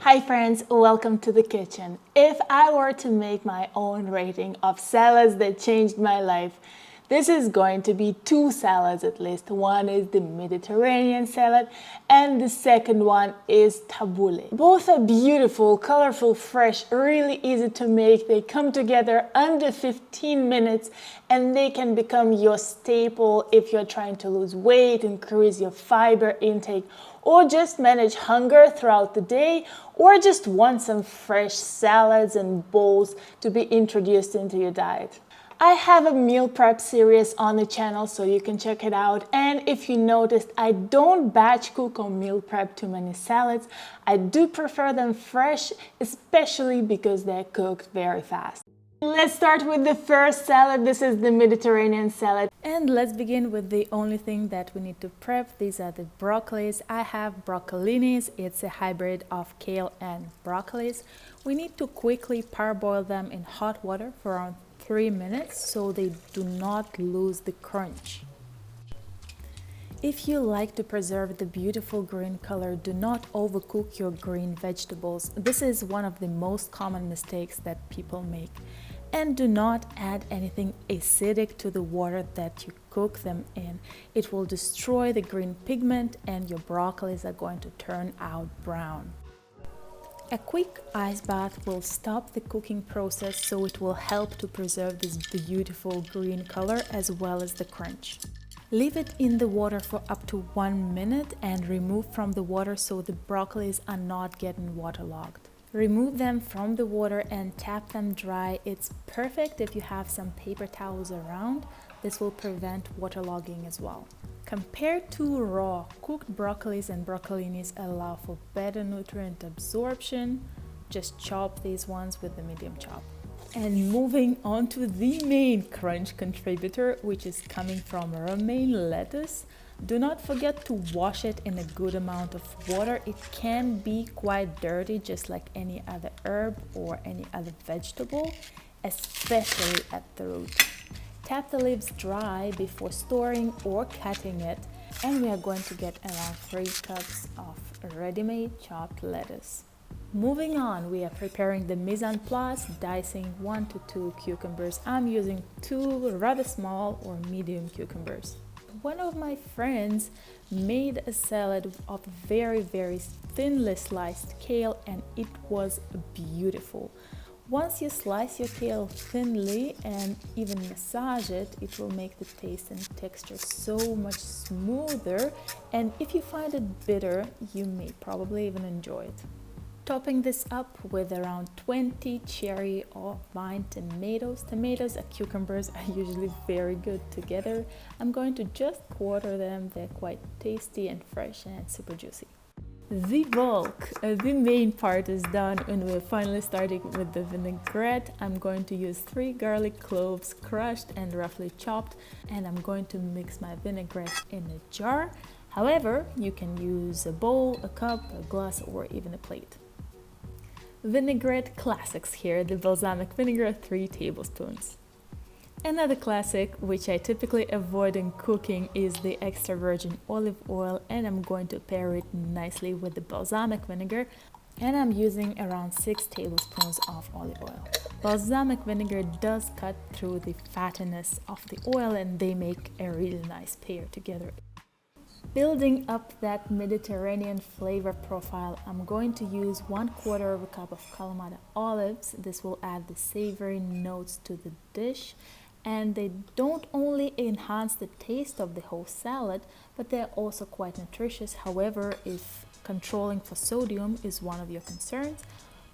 Hi friends, welcome to the kitchen. If I were to make my own rating of salads that changed my life, this is going to be two salads at least. One is the Mediterranean salad and the second one is tabbouleh. Both are beautiful, colorful, fresh, really easy to make. They come together under 15 minutes and they can become your staple if you're trying to lose weight, increase your fiber intake, or just manage hunger throughout the day, or just want some fresh salads and bowls to be introduced into your diet. I have a meal prep series on the channel, so you can check it out. And if you noticed, I don't batch cook or meal prep too many salads. I do prefer them fresh, especially because they're cooked very fast. Let's start with the first salad. This is the Mediterranean salad. And let's begin with the only thing that we need to prep. These are the broccolis. I have broccolinis. It's a hybrid of kale and broccolis. We need to quickly parboil them in hot water for around 3 minutes so they do not lose the crunch. If you like to preserve the beautiful green color, do not overcook your green vegetables. This is one of the most common mistakes that people make. And do not add anything acidic to the water that you cook them in. It will destroy the green pigment and your broccolis are going to turn out brown. A quick ice bath will stop the cooking process, so it will help to preserve this beautiful green color as well as the crunch. Leave it in the water for up to 1 minute and remove from the water so the broccolis are not getting waterlogged. Remove them from the water and tap them dry. It's perfect if you have some paper towels around. This will prevent waterlogging as well. Compared to raw, cooked broccolis and broccolinis allow for better nutrient absorption. Just chop these ones with the medium chop. And moving on to the main crunch contributor, which is coming from romaine lettuce. Do not forget to wash it in a good amount of water. It can be quite dirty, just like any other herb or any other vegetable, especially at the root. Tap the leaves dry before storing or cutting it, and we are going to get around 3 cups of ready-made chopped lettuce. Moving on, we are preparing the mise en place, dicing 1 to 2 cucumbers. I'm using 2 rather small or medium cucumbers. One of my friends made a salad of very thinly sliced kale and it was beautiful. Once you slice your kale thinly and even massage it, it will make the taste and texture so much smoother, and if you find it bitter, you may probably even enjoy it. Topping this up with around 20 cherry or vine tomatoes. Tomatoes and cucumbers are usually very good together. I'm going to just quarter them. They're quite tasty and fresh and super juicy. The bulk, the main part is done, and we're finally starting with the vinaigrette. I'm going to use 3 garlic cloves crushed and roughly chopped, and I'm going to mix my vinaigrette in a jar. However, you can use a bowl, a cup, a glass, or even a plate. Vinaigrette classics here, the balsamic vinegar, 3 tablespoons. Another classic, which I typically avoid in cooking, is the extra virgin olive oil, and I'm going to pair it nicely with the balsamic vinegar, and I'm using around 6 tablespoons of olive oil. Balsamic vinegar does cut through the fattiness of the oil and they make a really nice pair together. Building up that Mediterranean flavor profile, I'm going to use 1/4 of a cup of Kalamata olives. This will add the savory notes to the dish, and they don't only enhance the taste of the whole salad, but they're also quite nutritious. However, if controlling for sodium is one of your concerns,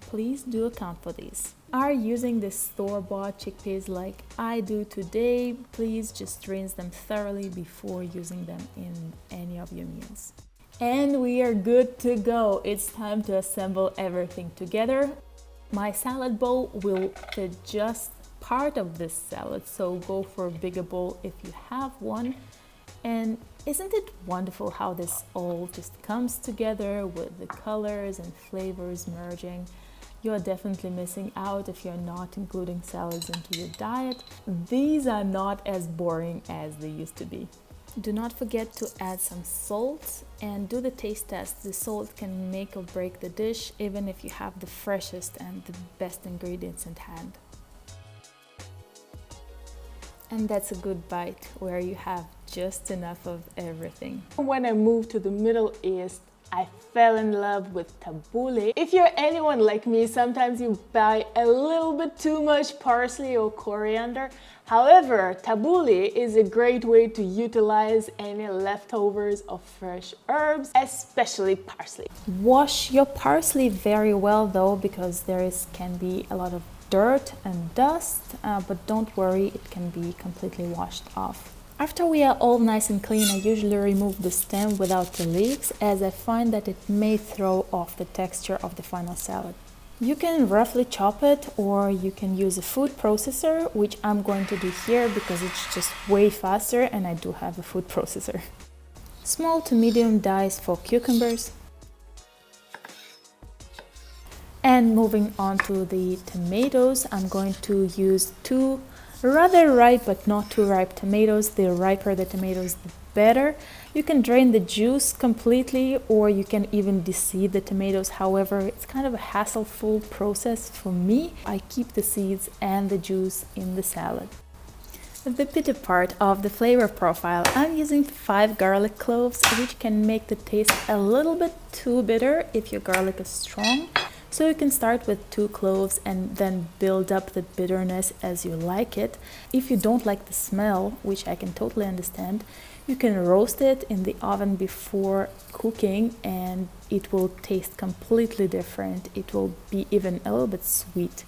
please do account for these. Are using the store-bought chickpeas like I do today, please just rinse them thoroughly before using them in any of your meals. And we are good to go. It's time to assemble everything together. My salad bowl will fit just part of this salad, so go for a bigger bowl if you have one. And isn't it wonderful how this all just comes together with the colors and flavors merging? You're definitely missing out if you're not including salads into your diet. These are not as boring as they used to be. Do not forget to add some salt and do the taste test. The salt can make or break the dish, even if you have the freshest and the best ingredients in hand. And that's a good bite where you have just enough of everything. When I moved to the Middle East, I fell in love with tabbouleh. If you're anyone like me, sometimes you buy a little bit too much parsley or coriander. However, tabbouleh is a great way to utilize any leftovers of fresh herbs, especially parsley. Wash your parsley very well though, because can be a lot of dirt and dust, but don't worry, it can be completely washed off. After we are all nice and clean, I usually remove the stem without the leaves, as I find that it may throw off the texture of the final salad. You can roughly chop it, or you can use a food processor, which I'm going to do here because it's just way faster and I do have a food processor. Small to medium dice for cucumbers. And moving on to the tomatoes, I'm going to use 2 rather ripe but not too ripe tomatoes. The riper the tomatoes, the better. You can drain the juice completely, or you can even de-seed the tomatoes. However, it's kind of a hassle-full process for me. I keep the seeds and the juice in the salad. The bitter part of the flavor profile, I'm using 5 garlic cloves, which can make the taste a little bit too bitter if your garlic is strong. So you can start with 2 cloves and then build up the bitterness as you like it. If you don't like the smell, which I can totally understand, you can roast it in the oven before cooking and it will taste completely different. It will be even a little bit sweet.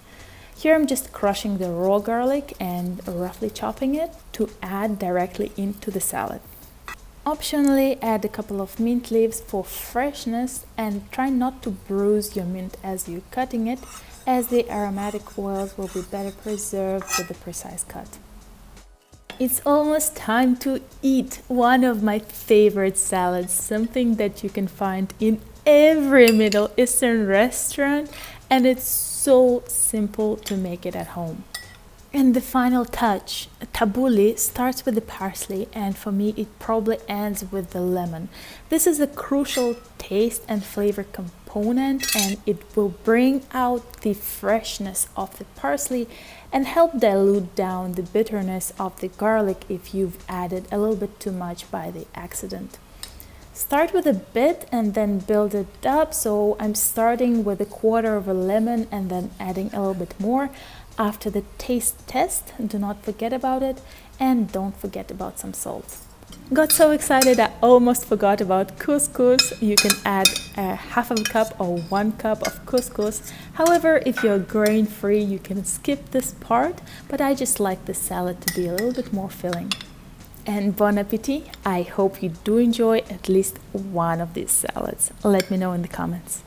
Here I'm just crushing the raw garlic and roughly chopping it to add directly into the salad. Optionally, add a couple of mint leaves for freshness and try not to bruise your mint as you're cutting it, as the aromatic oils will be better preserved with the precise cut. It's almost time to eat one of my favorite salads, something that you can find in every Middle Eastern restaurant, and it's so simple to make it at home. And the final touch, tabbouleh, starts with the parsley, and for me it probably ends with the lemon. This is a crucial taste and flavor component, and it will bring out the freshness of the parsley and help dilute down the bitterness of the garlic if you've added a little bit too much by the accident. Start with a bit and then build it up. So I'm starting with 1/4 of a lemon and then adding a little bit more. After the taste test, do not forget about it, and don't forget about some salt. Got so excited I almost forgot about couscous. You can add 1/2 cup or 1 cup of couscous. However, if you're grain free, you can skip this part, but I just like the salad to be a little bit more filling. And bon appetit! I hope you do enjoy at least one of these salads. Let me know in the comments.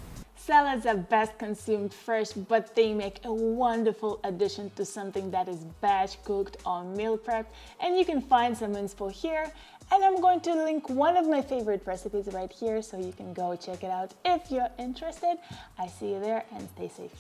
Salads are best consumed fresh, but they make a wonderful addition to something that is batch cooked or meal prep, and you can find some inspo here, and I'm going to link one of my favorite recipes right here so you can go check it out if you're interested. I see you there, and stay safe.